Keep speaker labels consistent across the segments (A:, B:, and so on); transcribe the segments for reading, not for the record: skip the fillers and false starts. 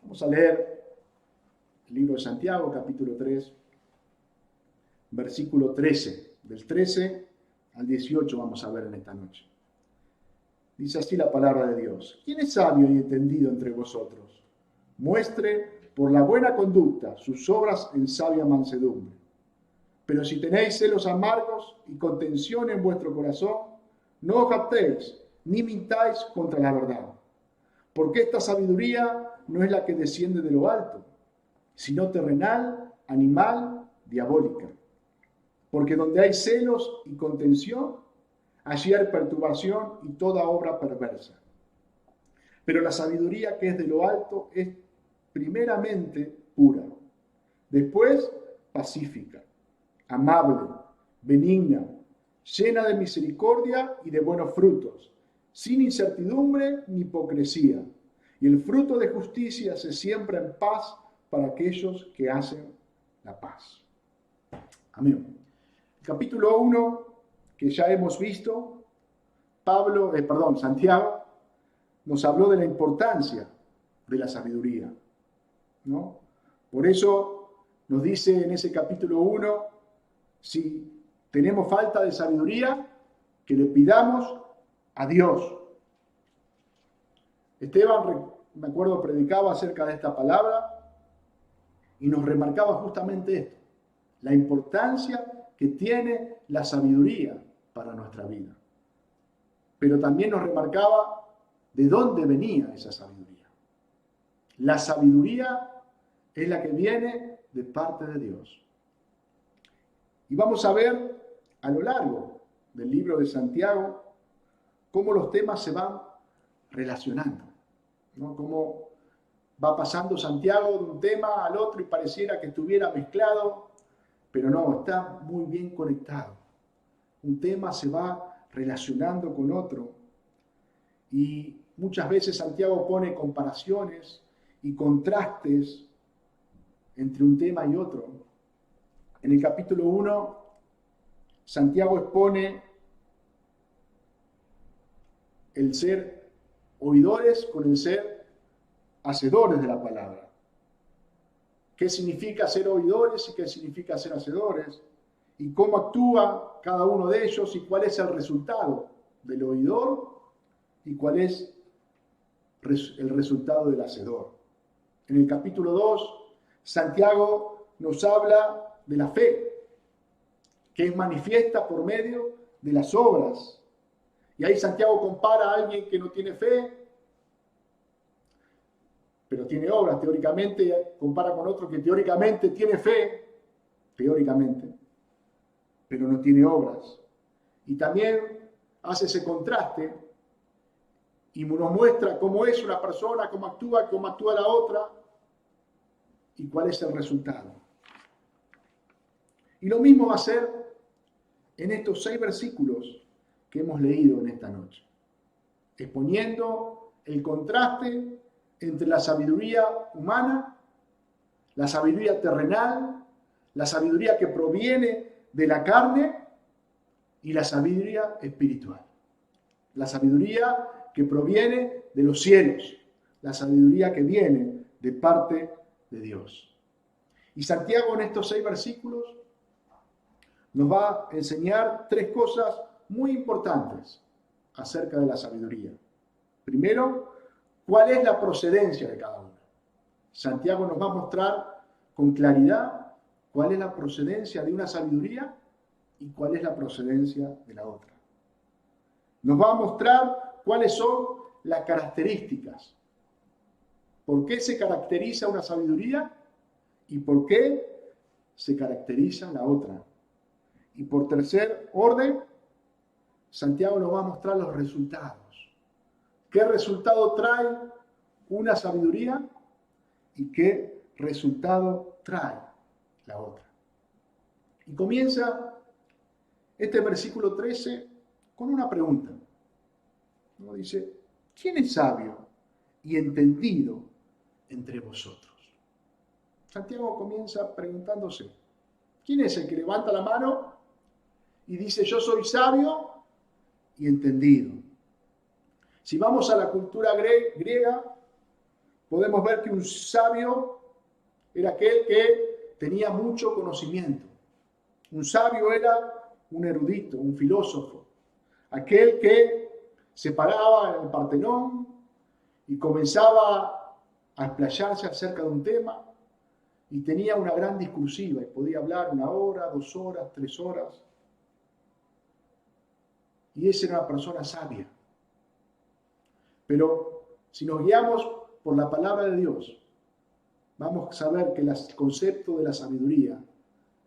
A: Vamos a leer el libro de Santiago, capítulo 3, versículo 13. Del 13 al 18 vamos a ver en esta noche. Dice así la palabra de Dios. ¿Quién es sabio y entendido entre vosotros? Muestre por la buena conducta sus obras en sabia mansedumbre. Pero si tenéis celos amargos y contención en vuestro corazón, no os jactéis, ni mintáis contra la verdad. Porque esta sabiduría no es la que desciende de lo alto, sino terrenal, animal, diabólica. Porque donde hay celos y contención, allí hay perturbación y toda obra perversa. Pero la sabiduría que es de lo alto es primeramente pura, después pacífica, amable, benigna, llena de misericordia y de buenos frutos, sin incertidumbre ni hipocresía. Y el fruto de justicia se siembra en paz para aquellos que hacen la paz. Amén. Capítulo 1, que ya hemos visto, Santiago nos habló de la importancia de la sabiduría, ¿no? Por eso nos dice en ese capítulo 1, si tenemos falta de sabiduría, que le pidamos a Dios. Esteban, me acuerdo, predicaba acerca de esta palabra y nos remarcaba justamente esto, la importancia que tiene la sabiduría para nuestra vida. Pero también nos remarcaba de dónde venía esa sabiduría. La sabiduría es la que viene de parte de Dios. Y vamos a ver a lo largo del libro de Santiago cómo los temas se van relacionando, ¿no? Cómo va pasando Santiago de un tema al otro y pareciera que estuviera mezclado, pero no, está muy bien conectado. Un tema se va relacionando con otro y muchas veces Santiago pone comparaciones y contrastes entre un tema y otro. En el capítulo 1, Santiago expone el ser oidores con el ser hacedores de la palabra. ¿Qué significa ser oidores y qué significa ser hacedores? Y cómo actúa cada uno de ellos y cuál es el resultado del oidor y cuál es el resultado del hacedor. En el capítulo 2, Santiago nos habla de la fe, que es manifiesta por medio de las obras. Y ahí Santiago compara a alguien que no tiene fe, pero tiene obras, teóricamente, compara con otro que teóricamente tiene fe, teóricamente, pero no tiene obras. Y también hace ese contraste y nos muestra cómo es una persona, cómo actúa la otra y cuál es el resultado. Y lo mismo va a ser en estos 6 versículos que hemos leído en esta noche, exponiendo el contraste entre la sabiduría humana, la sabiduría terrenal, la sabiduría que proviene de la carne y la sabiduría espiritual. La sabiduría que proviene de los cielos, la sabiduría que viene de parte de Dios. Y Santiago en estos 6 versículos nos va a enseñar 3 cosas muy importantes acerca de la sabiduría. Primero, ¿cuál es la procedencia de cada una? Santiago nos va a mostrar con claridad cuál es la procedencia de una sabiduría y cuál es la procedencia de la otra. Nos va a mostrar cuáles son las características. ¿Por qué se caracteriza una sabiduría y por qué se caracteriza la otra? Y por tercer orden, Santiago nos va a mostrar los resultados. ¿Qué resultado trae una sabiduría y qué resultado trae la otra? Y comienza este versículo 13 con una pregunta. ¿No? Dice, ¿quién es sabio y entendido entre vosotros? Santiago comienza preguntándose, ¿quién es el que levanta la mano y dice, yo soy sabio y entendido? Si vamos a la cultura griega, podemos ver que un sabio era aquel que tenía mucho conocimiento. Un sabio era un erudito, un filósofo, aquel que se paraba en el Partenón y comenzaba a explayarse acerca de un tema y tenía una gran discursiva y podía hablar 1 hora, 2 horas, 3 horas. Y esa era una persona sabia. Pero si nos guiamos por la palabra de Dios, vamos a saber que el concepto de la sabiduría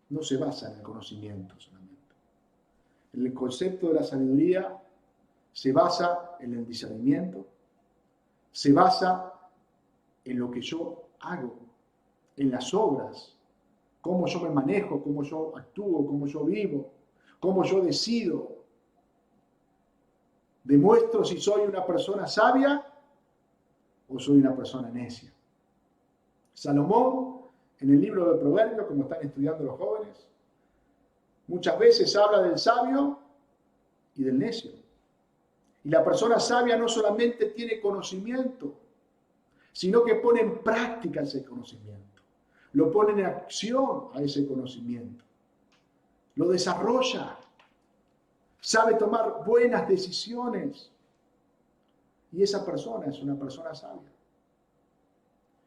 A: no se basa en el conocimiento solamente. El concepto de la sabiduría se basa en el discernimiento, se basa en lo que yo hago, en las obras, cómo yo me manejo, cómo yo actúo, cómo yo vivo, cómo yo decido. Demuestro si soy una persona sabia o soy una persona necia. Salomón, en el libro de Proverbios, como están estudiando los jóvenes, muchas veces habla del sabio y del necio. Y la persona sabia no solamente tiene conocimiento, sino que pone en práctica ese conocimiento. Lo pone en acción a ese conocimiento. Lo desarrolla. Sabe tomar buenas decisiones. Y esa persona es una persona sabia.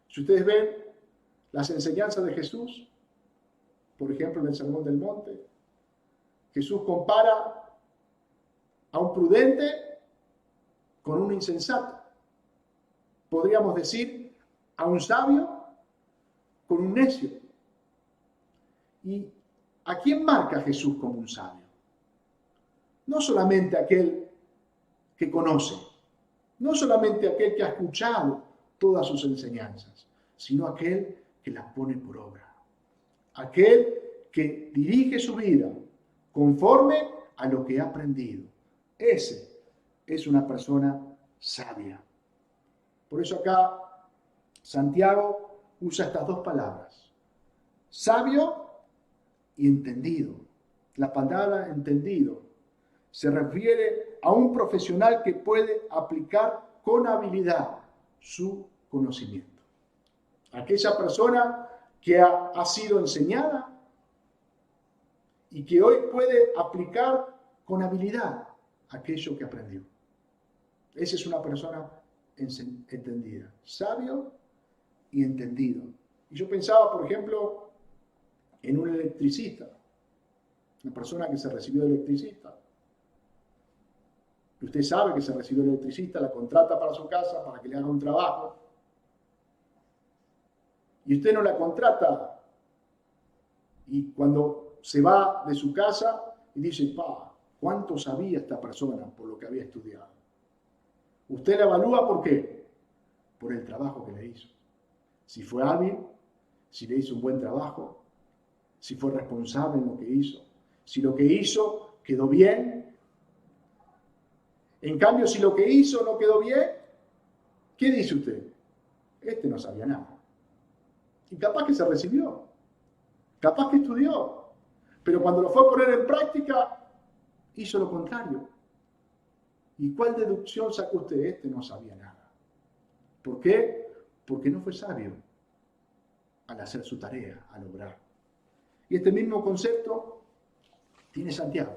A: Si ustedes ven las enseñanzas de Jesús, por ejemplo en el Sermón del Monte, Jesús compara a un prudente con un insensato. Podríamos decir a un sabio con un necio. ¿Y a quién marca Jesús como un sabio? No solamente aquel que conoce, no solamente aquel que ha escuchado todas sus enseñanzas, sino aquel que las pone por obra. Aquel que dirige su vida conforme a lo que ha aprendido. Ese es una persona sabia. Por eso acá Santiago usa estas dos palabras, sabio y entendido. La palabra entendido se refiere a un profesional que puede aplicar con habilidad su conocimiento. Aquella persona que ha sido enseñada y que hoy puede aplicar con habilidad aquello que aprendió. Esa es una persona entendida, sabio y entendido. Y yo pensaba, por ejemplo, en un electricista, una persona que se recibió de electricista. Usted sabe que se recibió de electricista, la contrata para su casa, para que le haga un trabajo. Y usted no la contrata. Y cuando se va de su casa y dice, ¿cuánto sabía esta persona por lo que había estudiado? Usted la evalúa ¿por qué? Por el trabajo que le hizo. Si fue hábil, si le hizo un buen trabajo, si fue responsable en lo que hizo, si lo que hizo quedó bien. En cambio, si lo que hizo no quedó bien, ¿qué dice usted? Este no sabía nada. Y capaz que se recibió, capaz que estudió, pero cuando lo fue a poner en práctica, hizo lo contrario. ¿Y cuál deducción sacó usted? Este no sabía nada. ¿Por qué? Porque no fue sabio al hacer su tarea, al obrar. Y este mismo concepto tiene Santiago.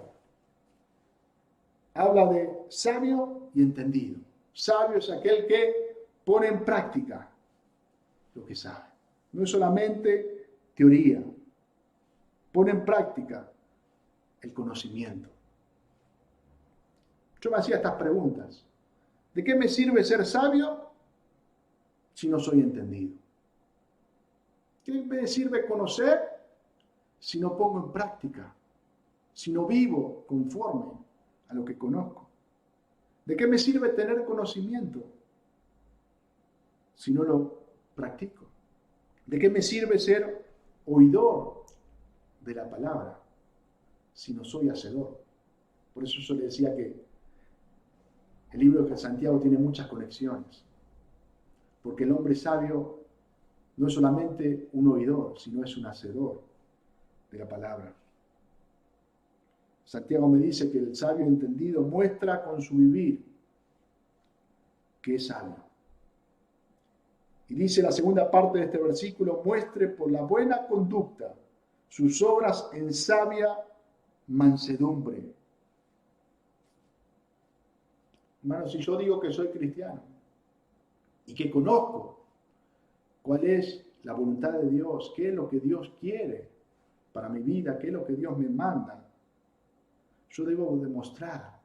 A: Habla de sabio y entendido. Sabio es aquel que pone en práctica lo que sabe. No es solamente teoría. Pone en práctica el conocimiento. Yo me hacía estas preguntas. ¿De qué me sirve ser sabio si no soy entendido? ¿Qué me sirve conocer si no pongo en práctica? Si no vivo conforme a lo que conozco. ¿De qué me sirve tener conocimiento si no lo practico? ¿De qué me sirve ser oidor de la palabra si no soy hacedor? Por eso yo le decía que el libro de Santiago tiene muchas conexiones, porque el hombre sabio no es solamente un oidor, sino es un hacedor de la palabra. Santiago me dice que el sabio entendido muestra con su vivir que es sabio. Y dice la segunda parte de este versículo, muestre por la buena conducta sus obras en sabia mansedumbre. Hermanos, si yo digo que soy cristiano y que conozco cuál es la voluntad de Dios, qué es lo que Dios quiere para mi vida, qué es lo que Dios me manda, yo debo demostrar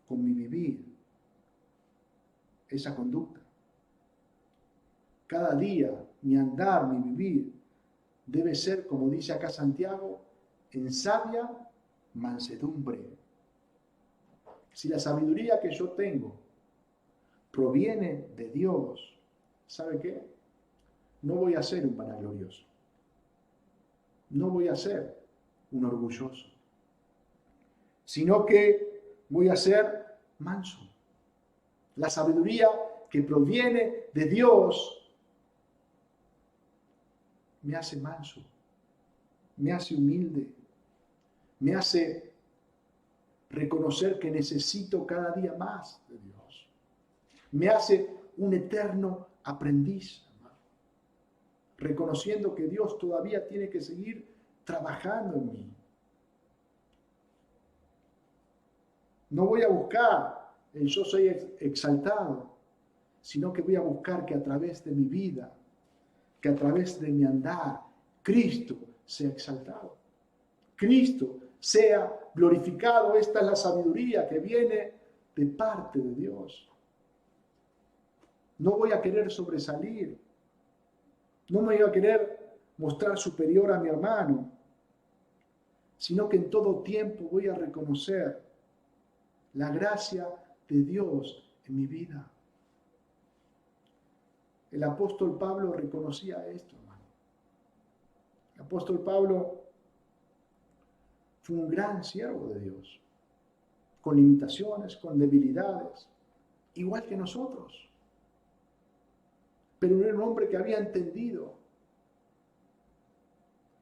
A: con mi vivir esa conducta. Cada día, mi andar, mi vivir, debe ser, como dice acá Santiago, en sabia mansedumbre. Si la sabiduría que yo tengo proviene de Dios, ¿sabe qué? No voy a ser un vanaglorioso. No voy a ser un orgulloso. Sino que voy a ser manso. La sabiduría que proviene de Dios me hace manso, me hace humilde, me hace reconocer que necesito cada día más de Dios. Me hace un eterno aprendiz, hermano, reconociendo que Dios todavía tiene que seguir trabajando en mí. No voy a buscar el yo soy exaltado, sino que voy a buscar que a través de mi vida, que a través de mi andar, Cristo sea exaltado. Cristo sea glorificado. Esta es la sabiduría que viene de parte de Dios. No voy a querer sobresalir. No me voy a querer mostrar superior a mi hermano, sino que en todo tiempo voy a reconocer la gracia de Dios en mi vida. El apóstol Pablo reconocía esto, hermano. El apóstol Pablo fue un gran siervo de Dios, con limitaciones, con debilidades, igual que nosotros. Pero era un hombre que había entendido.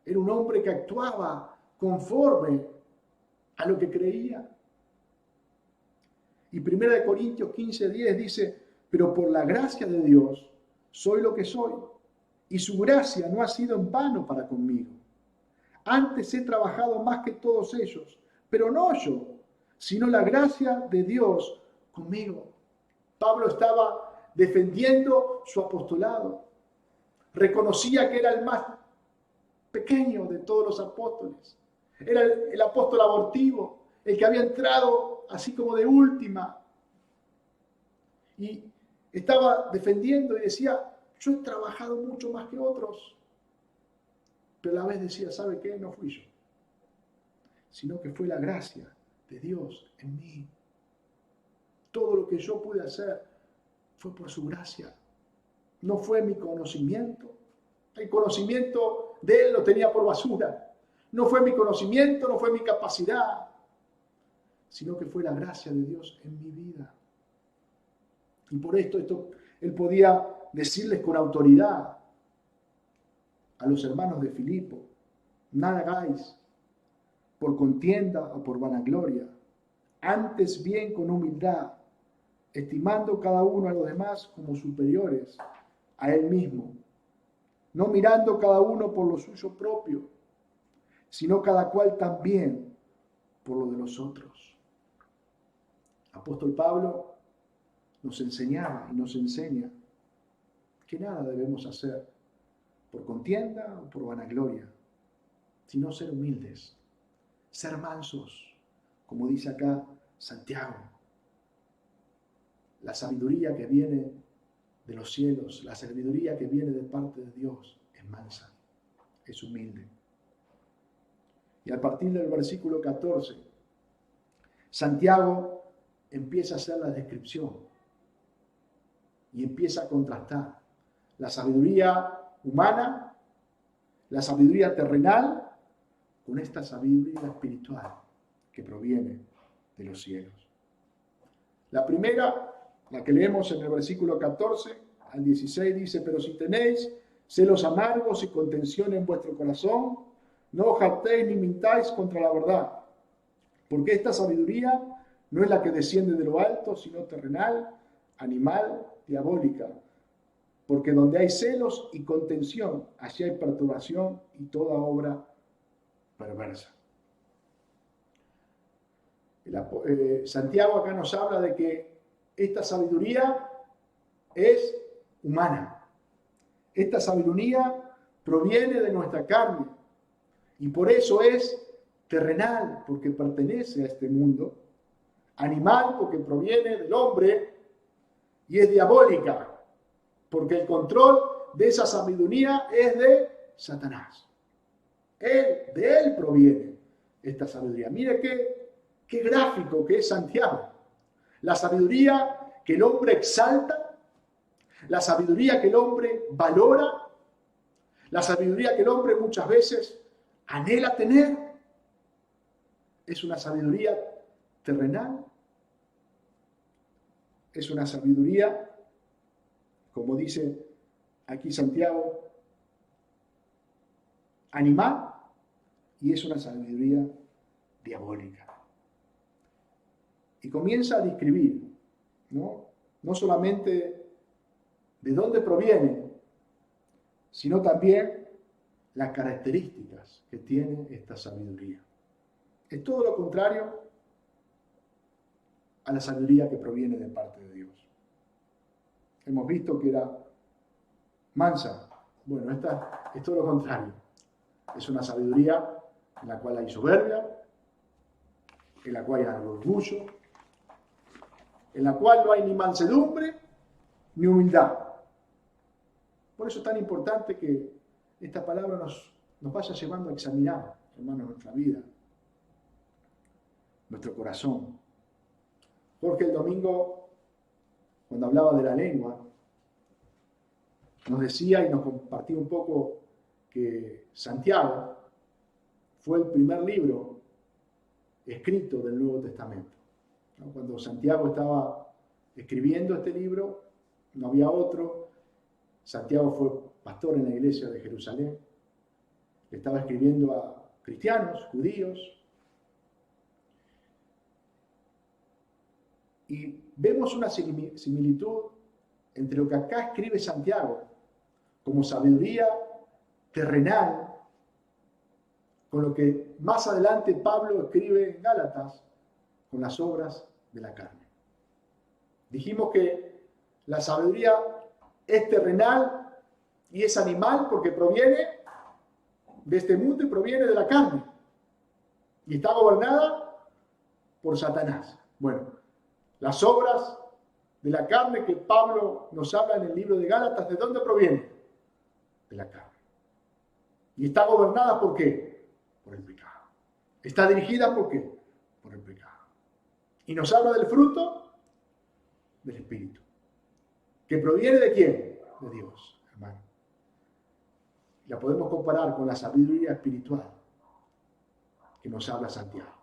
A: Era un hombre que actuaba conforme a lo que creía. Y 1 Corintios 15:10 dice, pero por la gracia de Dios soy lo que soy, y su gracia no ha sido en vano para conmigo. Antes he trabajado más que todos ellos, pero no yo, sino la gracia de Dios conmigo. Pablo estaba defendiendo su apostolado. Reconocía que era el más pequeño de todos los apóstoles. Era el apóstol abortivo, el que había entrado así como de última. Y estaba defendiendo y decía, yo he trabajado mucho más que otros. Pero a la vez decía, ¿sabe qué? No fui yo, sino que fue la gracia de Dios en mí. Todo lo que yo pude hacer fue por su gracia. No fue mi conocimiento. El conocimiento de Él lo tenía por basura. No fue mi conocimiento, no fue mi capacidad, sino que fue la gracia de Dios en mi vida. Y por esto Él podía decirles con autoridad a los hermanos de Filipo, nada hagáis por contienda o por vanagloria, antes bien con humildad, estimando cada uno a los demás como superiores a él mismo, no mirando cada uno por lo suyo propio, sino cada cual también por lo de los otros. Apóstol Pablo nos enseñaba y nos enseña que nada debemos hacer por contienda o por vanagloria, sino ser humildes, ser mansos, como dice acá Santiago. La sabiduría que viene de los cielos, la sabiduría que viene de parte de Dios, es mansa, es humilde. Y a partir del versículo 14, Santiago empieza a hacer la descripción y empieza a contrastar la sabiduría humana, la sabiduría terrenal, con esta sabiduría espiritual que proviene de los cielos. La primera, la que leemos en el versículo 14 al 16, dice, pero si tenéis celos amargos y contención en vuestro corazón, no os jactéis ni mintáis contra la verdad, porque esta sabiduría no es la que desciende de lo alto, sino terrenal, animal, diabólica. porque donde hay celos y contención, allí hay perturbación y toda obra perversa. Santiago acá nos habla de que esta sabiduría es humana. Esta sabiduría proviene de nuestra carne y por eso es terrenal, porque pertenece a este mundo, animal, porque proviene del hombre, y es diabólica, porque el control de esa sabiduría es de Satanás. De él proviene esta sabiduría. Mire qué gráfico que es Santiago. La sabiduría que el hombre exalta, la sabiduría que el hombre valora, la sabiduría que el hombre muchas veces anhela tener, es una sabiduría terrenal, es una sabiduría, como dice aquí Santiago, animal, y es una sabiduría diabólica. Y comienza a describir, no solamente de dónde proviene, sino también las características que tiene esta sabiduría. Es todo lo contrario a la sabiduría que proviene de parte de Dios. Hemos visto que era mansa. Bueno, esta es todo lo contrario. Es una sabiduría en la cual hay soberbia, en la cual hay orgullo, en la cual no hay ni mansedumbre ni humildad. Por eso es tan importante que esta palabra nos vaya llevando a examinar, hermanos, nuestra vida, nuestro corazón. Jorge el domingo, cuando hablaba de la lengua, nos decía y nos compartía un poco que Santiago fue el primer libro escrito del Nuevo Testamento. Cuando Santiago estaba escribiendo este libro, no había otro. Santiago fue pastor en la iglesia de Jerusalén. Estaba escribiendo a cristianos, judíos. Y vemos una similitud entre lo que acá escribe Santiago como sabiduría terrenal, con lo que más adelante Pablo escribe en Gálatas, con las obras de la carne. Dijimos que la sabiduría es terrenal y es animal porque proviene de este mundo y proviene de la carne. Y está gobernada por Satanás. Bueno, las obras de la carne que Pablo nos habla en el libro de Gálatas, ¿de dónde proviene? De la carne. Y está gobernada ¿por qué? Por el pecado. Está dirigida ¿por qué? Por el pecado. Y nos habla del fruto del Espíritu. ¿Que proviene de quién? De Dios, hermano. La podemos comparar con la sabiduría espiritual que nos habla Santiago.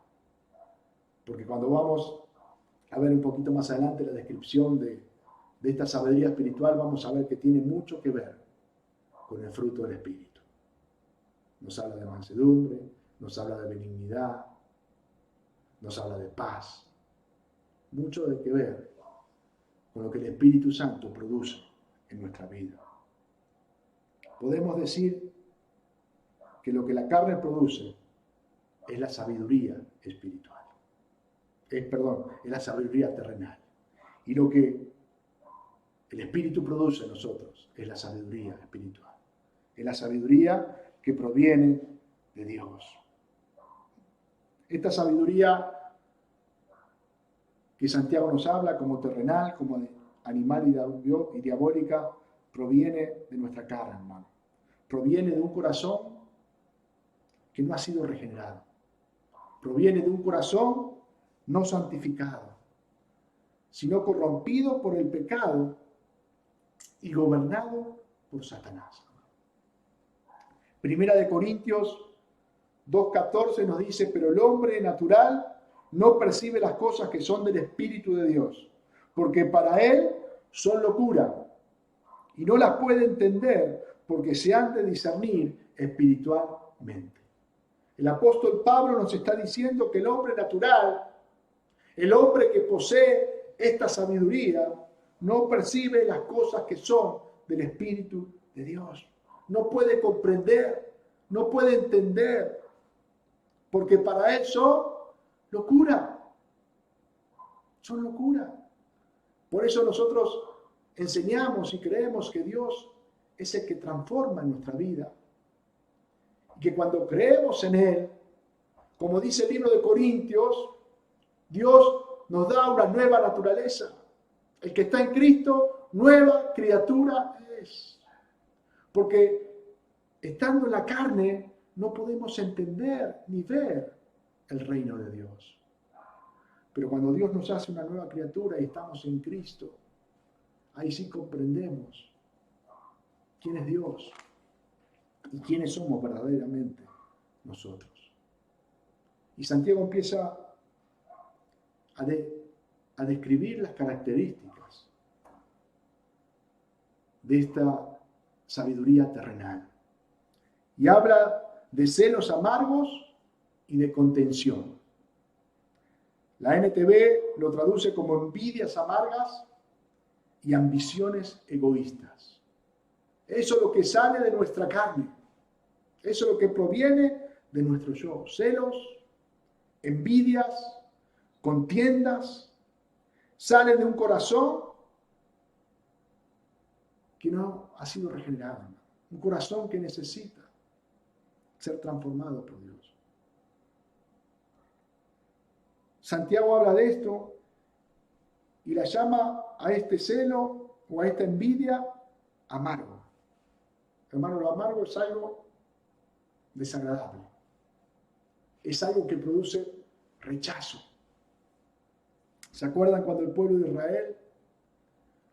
A: Porque cuando vamos a ver un poquito más adelante la descripción de esta sabiduría espiritual, vamos a ver que tiene mucho que ver con el fruto del Espíritu. Nos habla de mansedumbre, nos habla de benignidad, nos habla de paz. Mucho de que ver con lo que el Espíritu Santo produce en nuestra vida. Podemos decir que lo que la carne produce es la sabiduría espiritual. Es la sabiduría terrenal. Y lo que el Espíritu produce en nosotros es la sabiduría espiritual. Es la sabiduría que proviene de Dios. Esta sabiduría que Santiago nos habla como terrenal, como de animal y diabólica, proviene de nuestra carne, hermano. Proviene de un corazón que no ha sido regenerado. Proviene de un corazón no santificado, sino corrompido por el pecado y gobernado por Satanás. Primera de Corintios 2:14 nos dice, pero el hombre natural no percibe las cosas que son del Espíritu de Dios, porque para él son locura, y no las puede entender porque se han de discernir espiritualmente. El apóstol Pablo nos está diciendo que el hombre natural, el hombre que posee esta sabiduría, no percibe las cosas que son del Espíritu de Dios. No puede comprender, no puede entender, porque para él son locura. Son locura. Por eso nosotros enseñamos y creemos que Dios es el que transforma nuestra vida. Y que cuando creemos en Él, como dice el libro de Corintios, Dios nos da una nueva naturaleza. El que está en Cristo, nueva criatura es. Porque estando en la carne, no podemos entender ni ver el reino de Dios. Pero cuando Dios nos hace una nueva criatura y estamos en Cristo, ahí sí comprendemos quién es Dios y quiénes somos verdaderamente nosotros. Y Santiago empieza a describir las características de esta sabiduría terrenal. Y habla de celos amargos y de contención. La NTV lo traduce como envidias amargas y ambiciones egoístas. Eso es lo que sale de nuestra carne. Eso es lo que proviene de nuestro yo. Celos, envidias, contiendas, salen de un corazón que no ha sido regenerado. Un corazón que necesita ser transformado por Dios. Santiago habla de esto y la llama a este celo o a esta envidia amargo. Hermano, lo amargo es algo desagradable. Es algo que produce rechazo. ¿Se acuerdan cuando el pueblo de Israel,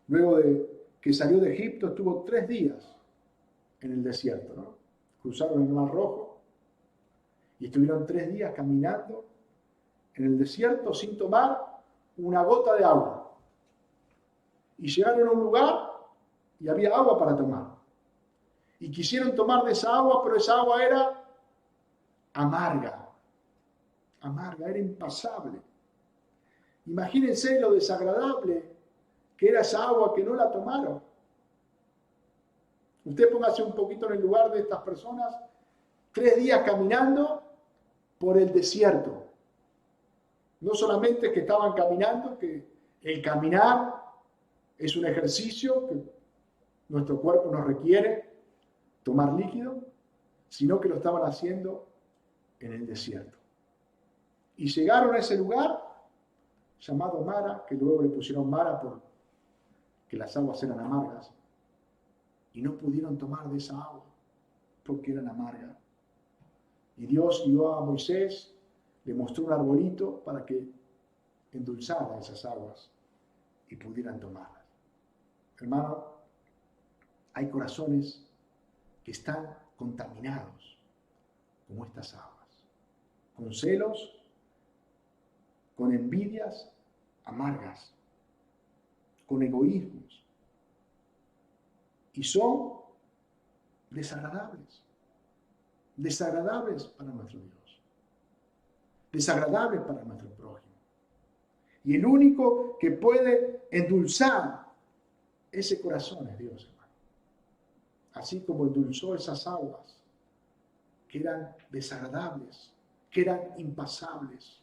A: luego de que salió de Egipto, estuvo 3 días en el desierto, ¿no? Cruzaron el Mar Rojo y estuvieron 3 días caminando en el desierto sin tomar una gota de agua. Y llegaron a un lugar y había agua para tomar. Y quisieron tomar de esa agua, pero esa agua era amarga. Amarga, era impasable. Imagínense lo desagradable que era esa agua que no la tomaron. Usted póngase un poquito en el lugar de estas personas, 3 días caminando por el desierto. No solamente que estaban caminando, que el caminar es un ejercicio que nuestro cuerpo nos requiere tomar líquido, sino que lo estaban haciendo en el desierto. Y llegaron a ese lugar llamado Mara, que luego le pusieron Mara porque las aguas eran amargas, y no pudieron tomar de esa agua porque eran amargas. Y Dios guió a Moisés, le mostró un arbolito para que endulzara esas aguas y pudieran tomarlas. Hermano, hay corazones que están contaminados como estas aguas, con celos, con envidias amargas, con egoísmos, y son desagradables para nuestro Dios, desagradables para nuestro prójimo. Y el único que puede endulzar ese corazón es Dios, hermano. Así como endulzó esas aguas que eran desagradables, que eran impasables.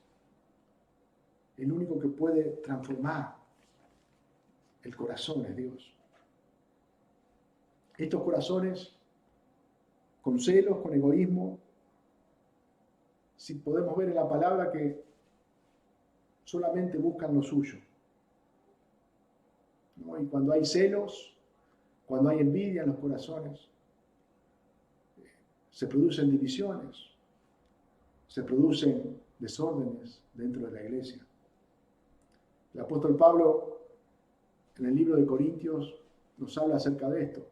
A: El único que puede transformar el corazón es Dios. Estos corazones, con celos, con egoísmo, si podemos ver en la palabra que solamente buscan lo suyo, ¿no? Y cuando hay celos, cuando hay envidia en los corazones, se producen divisiones, se producen desórdenes dentro de la iglesia. El apóstol Pablo, en el libro de Corintios, nos habla acerca de esto.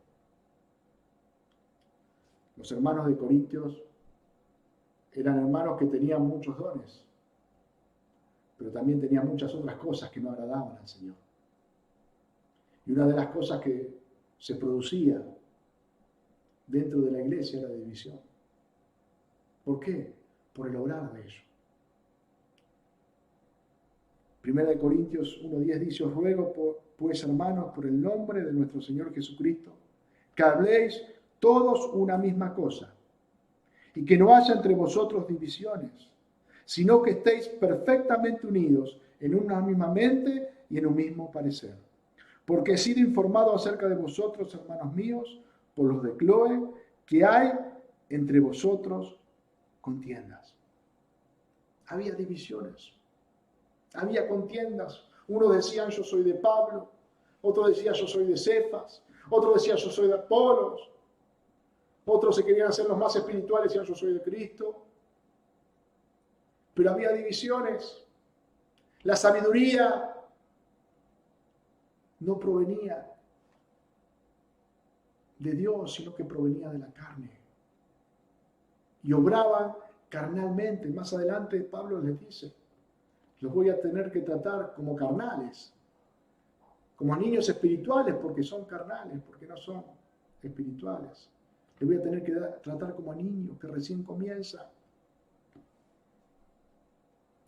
A: Los hermanos de Corintios eran hermanos que tenían muchos dones, pero también tenían muchas otras cosas que no agradaban al Señor. Y una de las cosas que se producía dentro de la iglesia era división. ¿Por qué? Por el obrar de ellos. Primera de Corintios 1:10 dice: os ruego pues, hermanos, por el nombre de nuestro Señor Jesucristo, que habléis todos una misma cosa, y que no haya entre vosotros divisiones, sino que estéis perfectamente unidos en una misma mente y en un mismo parecer. Porque he sido informado acerca de vosotros, hermanos míos, por los de Cloe, que hay entre vosotros contiendas. Había divisiones, había contiendas. Uno decía, yo soy de Pablo, otro decía, yo soy de Cefas, otro decía, yo soy de Apolos, otros se querían hacer los más espirituales y decían, yo soy de Cristo. Pero había divisiones. La sabiduría no provenía de Dios, sino que provenía de la carne. Y obraban carnalmente. Más adelante Pablo les dice, los voy a tener que tratar como carnales, como niños espirituales, porque son carnales, porque no son espirituales. Les voy a tener que tratar como a niños que recién comienzan.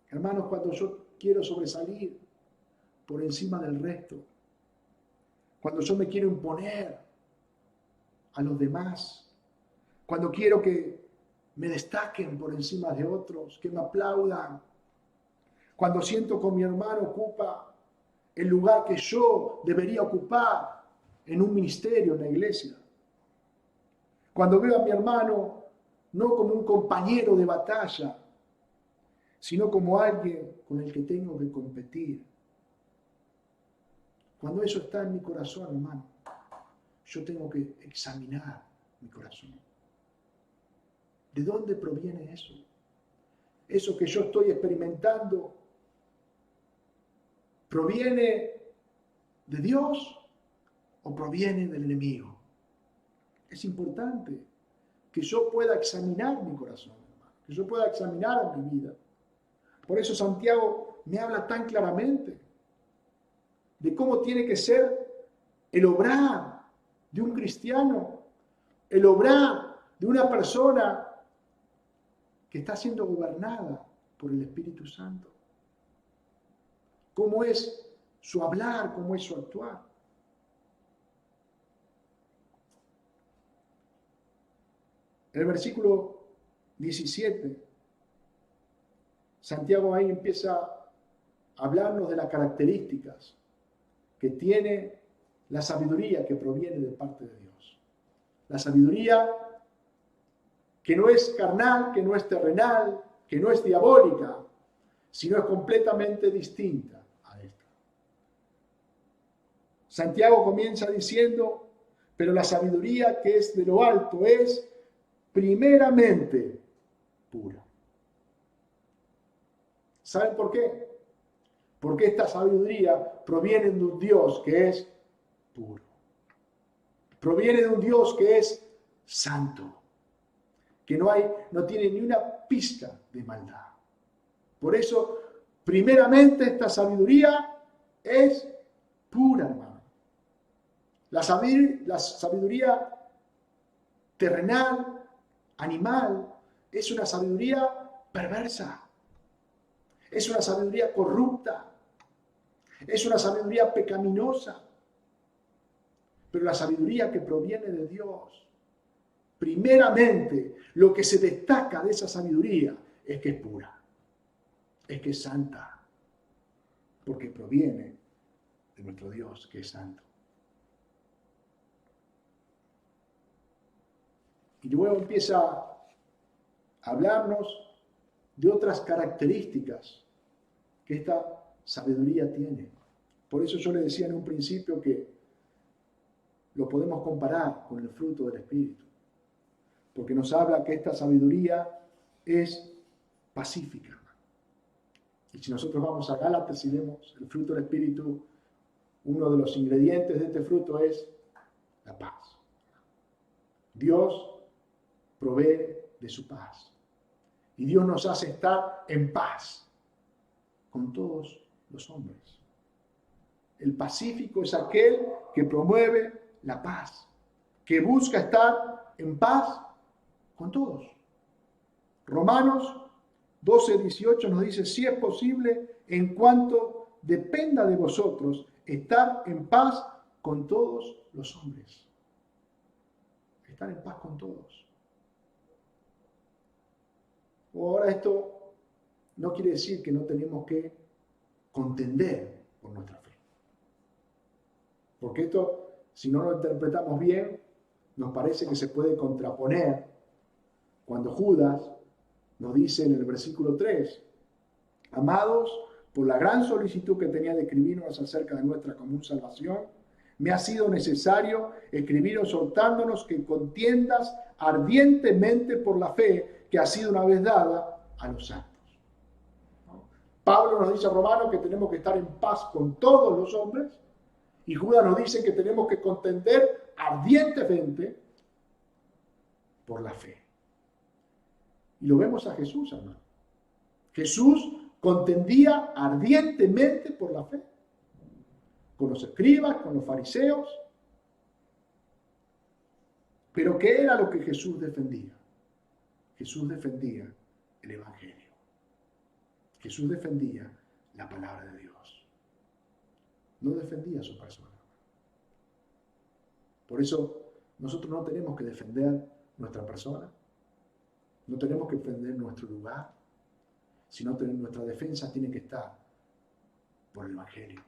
A: Hermanos, cuando yo quiero sobresalir por encima del resto, cuando yo me quiero imponer a los demás, cuando quiero que me destaquen por encima de otros, que me aplaudan, cuando siento que mi hermano ocupa el lugar que yo debería ocupar en un ministerio, en la iglesia, cuando veo a mi hermano no como un compañero de batalla, sino como alguien con el que tengo que competir. Cuando eso está en mi corazón, hermano, yo tengo que examinar mi corazón. ¿De dónde proviene eso? Eso que yo estoy experimentando, ¿proviene de Dios o proviene del enemigo? Es importante que yo pueda examinar mi corazón, hermano, que yo pueda examinar mi vida. Por eso Santiago me habla tan claramente de cómo tiene que ser el obrar de un cristiano, el obrar de una persona que está siendo gobernada por el Espíritu Santo. Cómo es su hablar, cómo es su actuar. En el versículo 17, Santiago ahí empieza a hablarnos de las características que tiene la sabiduría que proviene de parte de Dios. La sabiduría que no es carnal, que no es terrenal, que no es diabólica, sino es completamente distinta a esta. Santiago comienza diciendo, pero la sabiduría que es de lo alto es primeramente pura. ¿Saben por qué? Porque esta sabiduría proviene de un Dios que es puro. Proviene de un Dios que es santo. Que no tiene ni una pizca de maldad. Por eso, primeramente, esta sabiduría es pura, hermano. La sabiduría terrenal, animal, es una sabiduría perversa. Es una sabiduría corrupta. Es una sabiduría pecaminosa. Pero la sabiduría que proviene de Dios, primeramente, lo que se destaca de esa sabiduría es que es pura, es que es santa, porque proviene de nuestro Dios que es santo. Y luego empieza a hablarnos de otras características que esta sabiduría tiene. Por eso yo le decía en un principio que lo podemos comparar con el fruto del Espíritu. Porque nos habla que esta sabiduría es pacífica. Y si nosotros vamos a Gálatas y vemos el fruto del Espíritu, uno de los ingredientes de este fruto es la paz. Dios provee de su paz. Y Dios nos hace estar en paz con todos los hombres. El pacífico es aquel que promueve la paz, que busca estar en paz con todos. Romanos 12:18 nos dice, si es posible, en cuanto dependa de vosotros, estar en paz con todos los hombres. estar en paz con todos. Ahora esto no quiere decir que no tenemos que contender por nuestra fe. Porque esto, si no lo interpretamos bien, nos parece que se puede contraponer cuando Judas nos dice en el versículo 3, amados, por la gran solicitud que tenía de escribirnos acerca de nuestra común salvación, me ha sido necesario escribiros exhortándonos que contiendas ardientemente por la fe que ha sido una vez dada a los santos. Pablo nos dice a Romanos que tenemos que estar en paz con todos los hombres, y Judas nos dice que tenemos que contender ardientemente por la fe. Y lo vemos a Jesús, hermano. Jesús contendía ardientemente por la fe. Con los escribas, con los fariseos. Pero ¿qué era lo que Jesús defendía? Jesús defendía el Evangelio. Jesús defendía la palabra de Dios. No defendía a su persona. Por eso nosotros no tenemos que defender nuestra persona. No tenemos que defender nuestro lugar. Sino nuestra defensa tiene que estar por el Evangelio.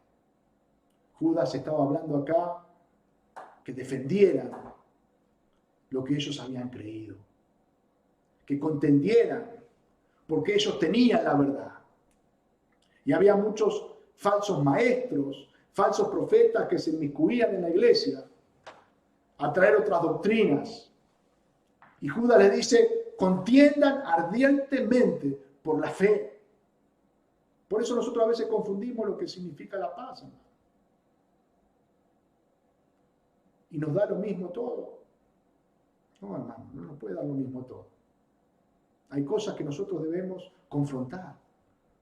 A: Judas estaba hablando acá que defendieran lo que ellos habían creído, que contendieran porque ellos tenían la verdad. Y había muchos falsos maestros, falsos profetas que se inmiscuían en la iglesia a traer otras doctrinas. Y Judas le dice, contiendan ardientemente por la fe. Por eso nosotros a veces confundimos lo que significa la paz, hermano. Y nos da lo mismo todo. No, hermano, no nos puede dar lo mismo todo. Hay cosas que nosotros debemos confrontar,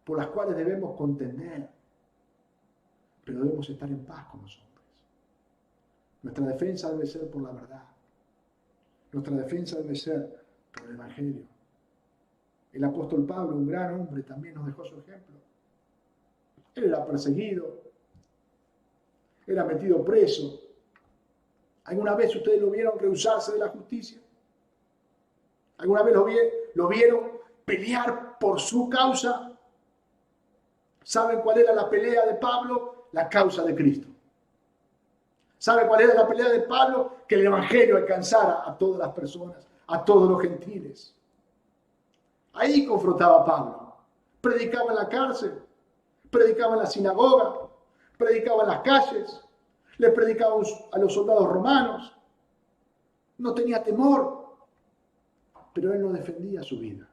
A: por las cuales debemos contender, pero debemos estar en paz con los hombres. Nuestra defensa debe ser por la verdad. Nuestra defensa debe ser por el Evangelio. El apóstol Pablo, un gran hombre, también nos dejó su ejemplo. Él era perseguido, era metido preso. ¿Alguna vez ustedes lo vieron rehusarse de la justicia? ¿Alguna vez lo vieron pelear por su causa? ¿Saben cuál era la pelea de Pablo? La causa de Cristo. ¿Saben cuál era la pelea de Pablo? Que el Evangelio alcanzara a todas las personas, a todos los gentiles. Ahí confrontaba a Pablo. Predicaba en la cárcel, predicaba en la sinagoga, predicaba en las calles, le predicaba a los soldados romanos. No tenía temor, pero él no defendía su vida.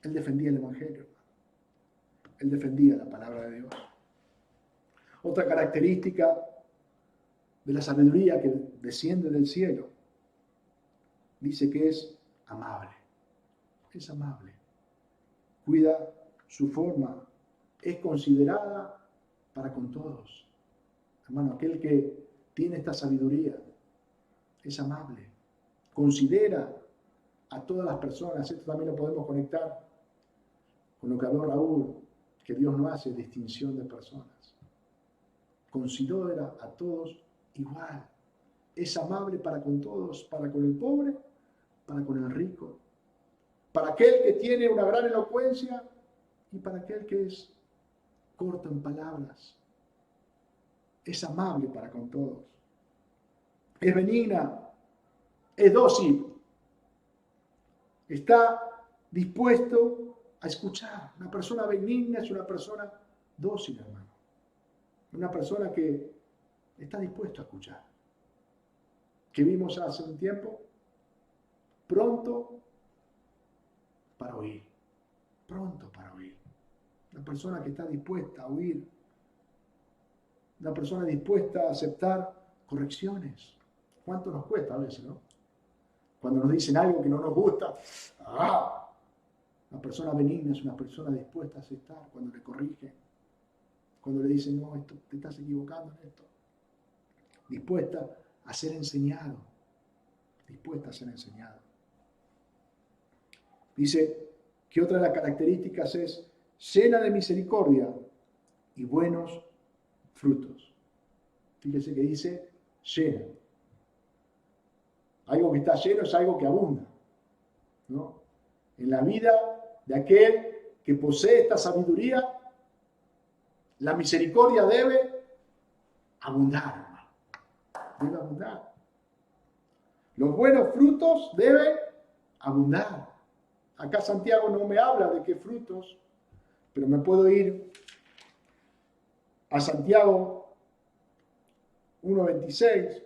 A: Él defendía el Evangelio. Él defendía la palabra de Dios. Otra característica de la sabiduría que desciende del cielo dice que es amable. Es amable. Cuida su forma. Es considerada para con todos. Hermano, aquel que tiene esta sabiduría es amable. Considera a todas las personas. Esto también lo podemos conectar con lo que habló Raúl, que Dios no hace distinción de personas. Considera a todos igual. Es amable para con todos, para con el pobre, para con el rico, para aquel que tiene una gran elocuencia y para aquel que es corto en palabras. Es amable para con todos. Es benigna, es dócil. Está dispuesto a escuchar. Una persona benigna es una persona dócil, hermano. Una persona que está dispuesta a escuchar. Que vimos hace un tiempo, pronto para oír. Pronto para oír. Una persona que está dispuesta a oír. Una persona dispuesta a aceptar correcciones. ¿Cuánto nos cuesta a veces, no? Cuando nos dicen algo que no nos gusta, ¡ah! Una persona benigna es una persona dispuesta a aceptar cuando le corrigen. Cuando le dicen, no, esto, te estás equivocando en esto. Dispuesta a ser enseñado. Dispuesta a ser enseñado. Dice que otra de las características es llena de misericordia y buenos frutos. Fíjese que dice llena. Algo que está lleno es algo que abunda, ¿no? En la vida de aquel que posee esta sabiduría, la misericordia debe abundar, hermano. Debe abundar. Los buenos frutos deben abundar. Acá Santiago no me habla de qué frutos, pero me puedo ir a Santiago 1:26,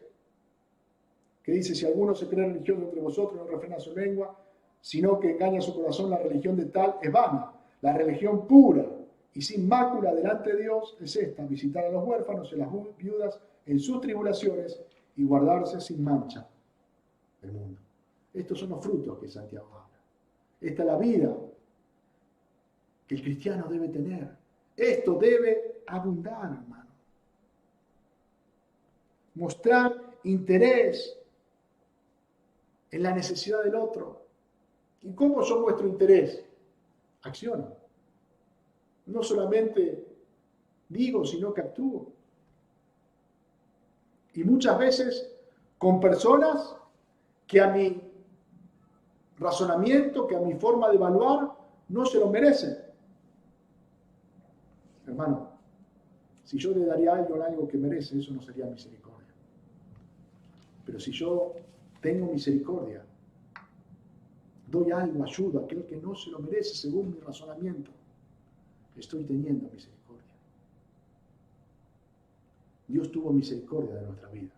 A: que dice: si alguno se cree religioso entre vosotros, no refrena su lengua, sino que engaña su corazón, la religión de tal es vana. La religión pura y sin mácula delante de Dios es esta: visitar a los huérfanos y a las viudas en sus tribulaciones y guardarse sin mancha del mundo. Estos son los frutos que Santiago habla. Esta es la vida que el cristiano debe tener. Esto debe abundar, hermano. Mostrar interés en la necesidad del otro. ¿Y cómo son vuestro interés? Acciono. No solamente digo, sino que actúo. Y muchas veces con personas que a mi razonamiento, que a mi forma de evaluar, no se lo merecen. Hermano, si yo le daría a alguien algo que merece, eso no sería misericordia. Pero si yo tengo misericordia, doy algo, ayuda a aquel que no se lo merece según mi razonamiento, estoy teniendo misericordia. Dios tuvo misericordia de nuestra vida.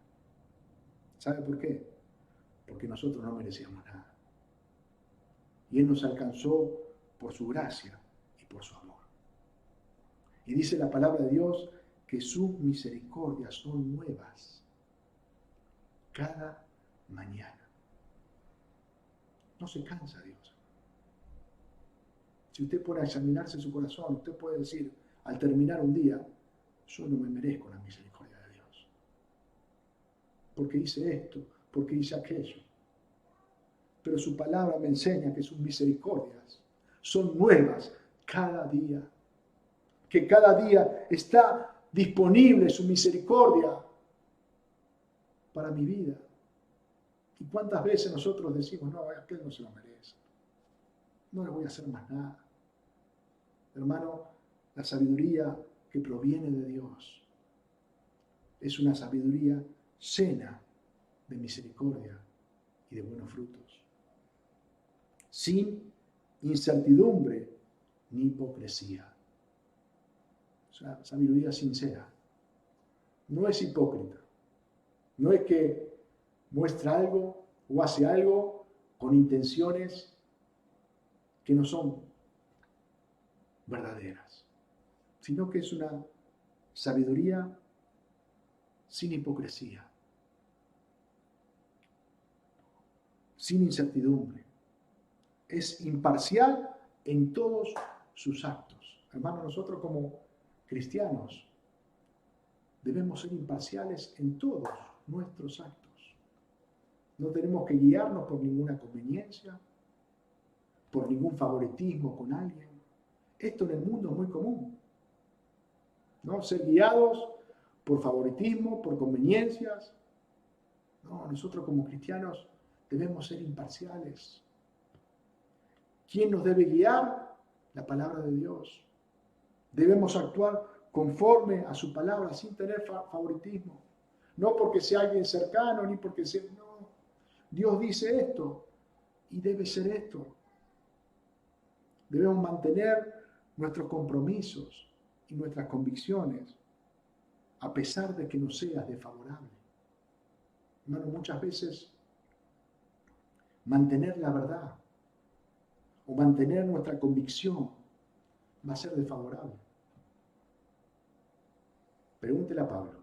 A: ¿Sabe por qué? Porque nosotros no merecíamos nada. Y Él nos alcanzó por su gracia y por su amor. Y dice la palabra de Dios que sus misericordias son nuevas cada mañana. No se cansa Dios. Si usted pone a examinarse su corazón, usted puede decir, al terminar un día, yo no me merezco la misericordia de Dios. Porque hice esto, porque hice aquello. Pero su palabra me enseña que sus misericordias son nuevas cada día. Que cada día está disponible su misericordia para mi vida. ¿Y cuántas veces nosotros decimos, no, aquel no se lo merece? No le voy a hacer más nada. Hermano, la sabiduría que proviene de Dios es una sabiduría llena de misericordia y de buenos frutos. Sin incertidumbre ni hipocresía. O sea, sabiduría sincera. No es hipócrita. No es que muestra algo o hace algo con intenciones que no son verdaderas, sino que es una sabiduría sin hipocresía, sin incertidumbre. Es imparcial en todos sus actos. Hermanos, nosotros como cristianos debemos ser imparciales en todos nuestros actos. No tenemos que guiarnos por ninguna conveniencia, por ningún favoritismo con alguien. Esto en el mundo es muy común, ¿no? Ser guiados por favoritismo, por conveniencias. No, nosotros como cristianos debemos ser imparciales. ¿Quién nos debe guiar? La palabra de Dios. Debemos actuar conforme a su palabra, sin tener favoritismo. No porque sea alguien cercano, ni porque sea... No, Dios dice esto y debe ser esto. Debemos mantener nuestros compromisos y nuestras convicciones a pesar de que nos sea desfavorable. Hermano, muchas veces mantener la verdad o mantener nuestra convicción va a ser desfavorable. Pregúntele a Pablo,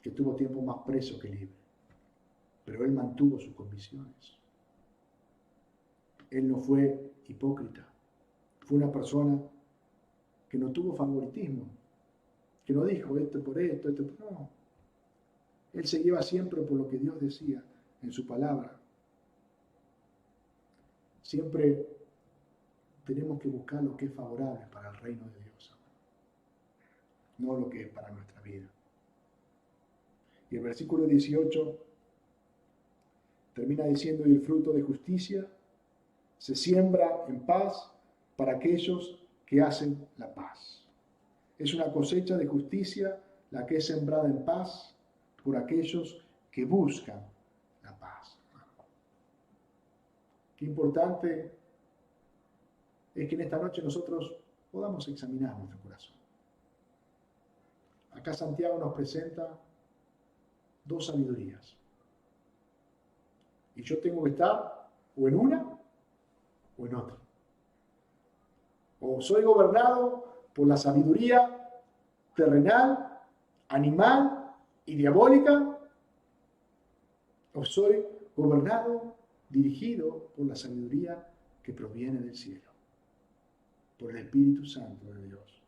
A: que tuvo tiempo más preso que libre, pero él mantuvo sus convicciones. Él no fue hipócrita, fue una persona que no tuvo favoritismo, que no dijo esto por esto, esto por... No. Él se lleva siempre por lo que Dios decía en su palabra. Siempre tenemos que buscar lo que es favorable para el reino de Dios, no lo que es para nuestra vida. Y el versículo 18 Termina diciendo, y el fruto de justicia se siembra en paz para aquellos que hacen la paz. Es una cosecha de justicia la que es sembrada en paz por aquellos que buscan la paz. Qué importante es que en esta noche nosotros podamos examinar nuestro corazón. Acá Santiago nos presenta dos sabidurías. Y yo tengo que estar o en una o en otra. O soy gobernado por la sabiduría terrenal, animal y diabólica, o soy gobernado, dirigido por la sabiduría que proviene del cielo, por el Espíritu Santo de Dios.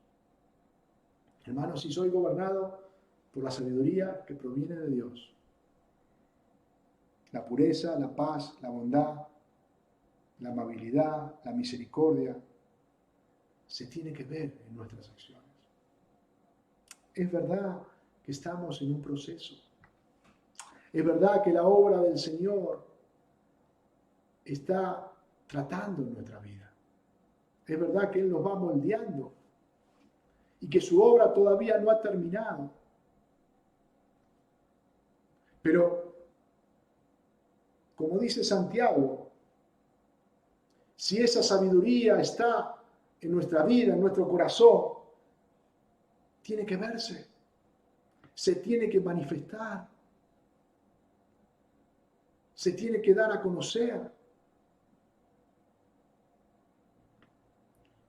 A: Hermanos, si soy gobernado por la sabiduría que proviene de Dios, la pureza, la paz, la bondad, la amabilidad, la misericordia, se tiene que ver en nuestras acciones. Es verdad que estamos en un proceso. Es verdad que la obra del Señor está tratando en nuestra vida. Es verdad que Él nos va moldeando y que su obra todavía no ha terminado. Pero, como dice Santiago, si esa sabiduría está en nuestra vida, en nuestro corazón, tiene que verse, se tiene que manifestar, se tiene que dar a conocer.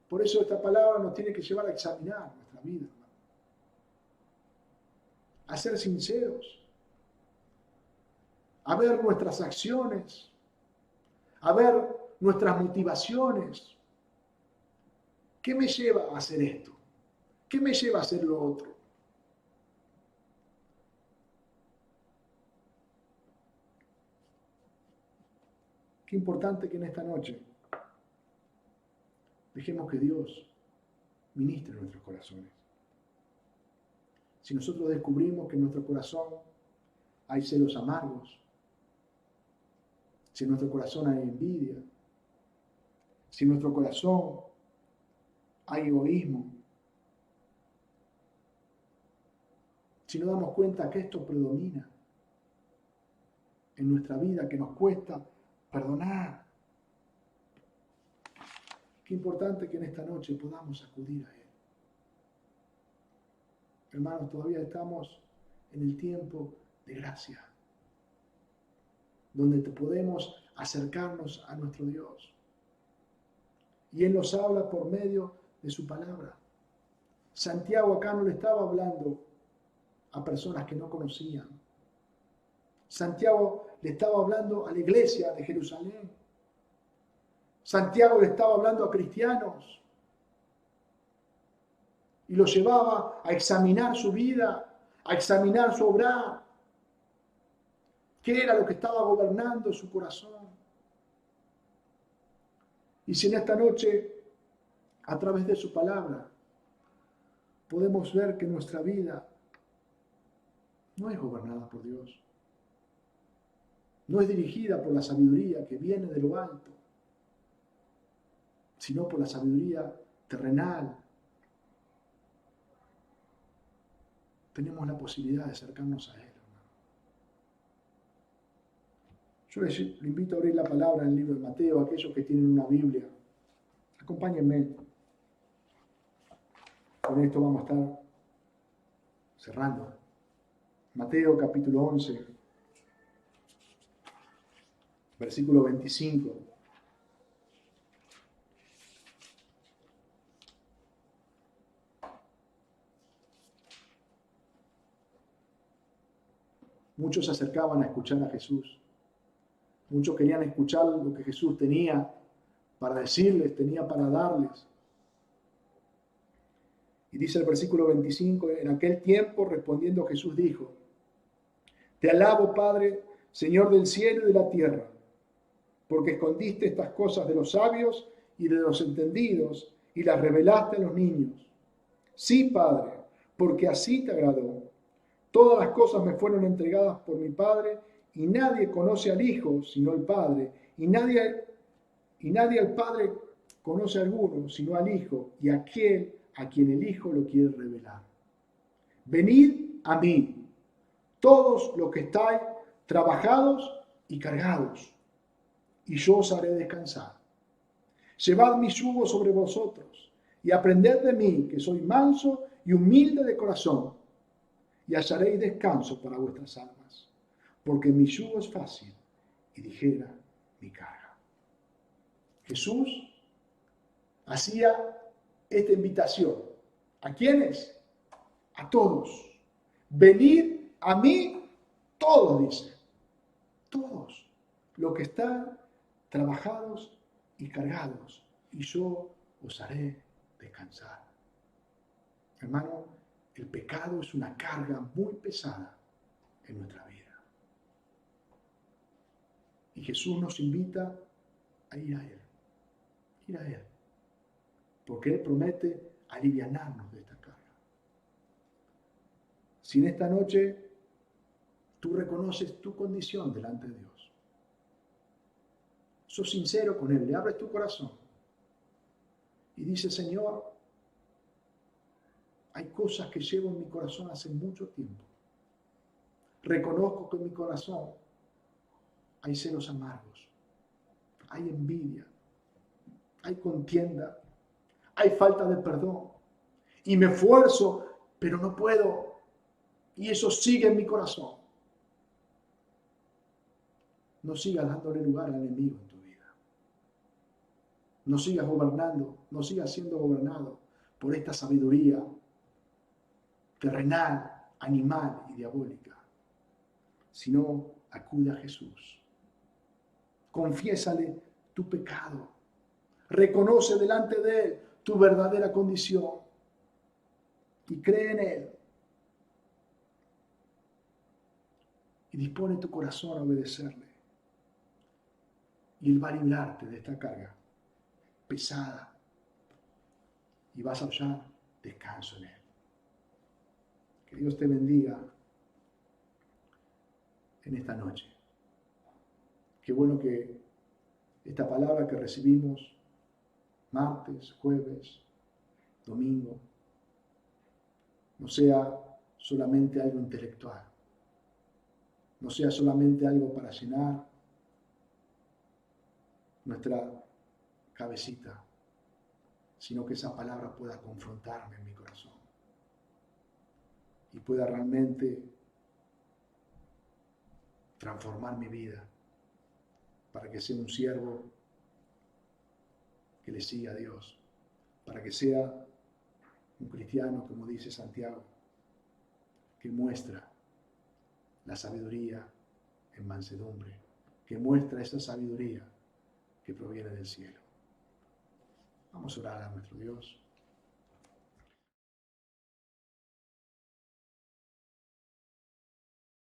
A: Por eso esta palabra nos tiene que llevar a examinar nuestra vida, a ser sinceros, a ver nuestras acciones, a ver nuestras motivaciones. ¿Qué me lleva a hacer esto? ¿Qué me lleva a hacer lo otro? Qué importante que en esta noche dejemos que Dios ministre nuestros corazones. Si nosotros descubrimos que en nuestro corazón hay celos amargos, si en nuestro corazón hay envidia, si en nuestro corazón hay egoísmo, si nos damos cuenta que esto predomina en nuestra vida, que nos cuesta perdonar, qué importante que en esta noche podamos acudir a Él. Hermanos, todavía estamos en el tiempo de gracia, donde podemos acercarnos a nuestro Dios. Y Él nos habla por medio de su palabra. Santiago acá no le estaba hablando a personas que no conocían. Santiago le estaba hablando a la iglesia de Jerusalén. Santiago le estaba hablando a cristianos y lo llevaba a examinar su vida, a examinar su obrar. ¿Qué era lo que estaba gobernando su corazón? Y si en esta noche, a través de su palabra, podemos ver que nuestra vida no es gobernada por Dios, no es dirigida por la sabiduría que viene de lo alto, sino por la sabiduría terrenal, tenemos la posibilidad de acercarnos a Él. Yo le invito a abrir la palabra en el libro de Mateo, a aquellos que tienen una Biblia. Acompáñenme. Con esto vamos a estar cerrando. Mateo capítulo 11, versículo 25. Muchos se acercaban a escuchar a Jesús. Muchos querían escuchar lo que Jesús tenía para decirles, tenía para darles. Y dice el versículo 25, en aquel tiempo respondiendo Jesús dijo, te alabo, Padre, Señor del cielo y de la tierra, porque escondiste estas cosas de los sabios y de los entendidos y las revelaste a los niños. Sí, Padre, porque así te agradó. Todas las cosas me fueron entregadas por mi Padre, y nadie conoce al Hijo sino el Padre, y nadie al Padre conoce a alguno sino al Hijo, y aquel a quien el Hijo lo quiere revelar. Venid a mí, todos los que estáis trabajados y cargados, y yo os haré descansar. Llevad mi yugo sobre vosotros, y aprended de mí, que soy manso y humilde de corazón, y hallaréis descanso para vuestras almas, porque mi yugo es fácil y ligera mi carga. Jesús hacía esta invitación. ¿A quiénes? A todos. Venid a mí, todos, dice. Todos los que están trabajados y cargados, y yo os haré descansar. Hermano, el pecado es una carga muy pesada en nuestra vida. Y Jesús nos invita a ir a Él. Ir a Él. Porque Él promete alivianarnos de esta carga. Si en esta noche tú reconoces tu condición delante de Dios, sos sincero con Él, le abres tu corazón y dices, Señor, hay cosas que llevo en mi corazón hace mucho tiempo. Reconozco que en mi corazón hay celos amargos, hay envidia, hay contienda, hay falta de perdón. Y me esfuerzo, pero no puedo. Y eso sigue en mi corazón. No sigas dándole lugar al enemigo en tu vida. No sigas gobernando, no sigas siendo gobernado por esta sabiduría terrenal, animal y diabólica. Sino acude a Jesús. Confiésale tu pecado. Reconoce delante de Él tu verdadera condición. Y cree en Él. Y dispone tu corazón a obedecerle. Y Él va a librarte de esta carga pesada. Y vas a hallar descanso en Él. Que Dios te bendiga en esta noche. Qué bueno que esta palabra que recibimos martes, jueves, domingo, no sea solamente algo intelectual, no sea solamente algo para llenar nuestra cabecita, sino que esa palabra pueda confrontarme en mi corazón y pueda realmente transformar mi vida para que sea un siervo que le siga a Dios, para que sea un cristiano, como dice Santiago, que muestra la sabiduría en mansedumbre, que muestra esa sabiduría que proviene del cielo. Vamos a orar a nuestro Dios.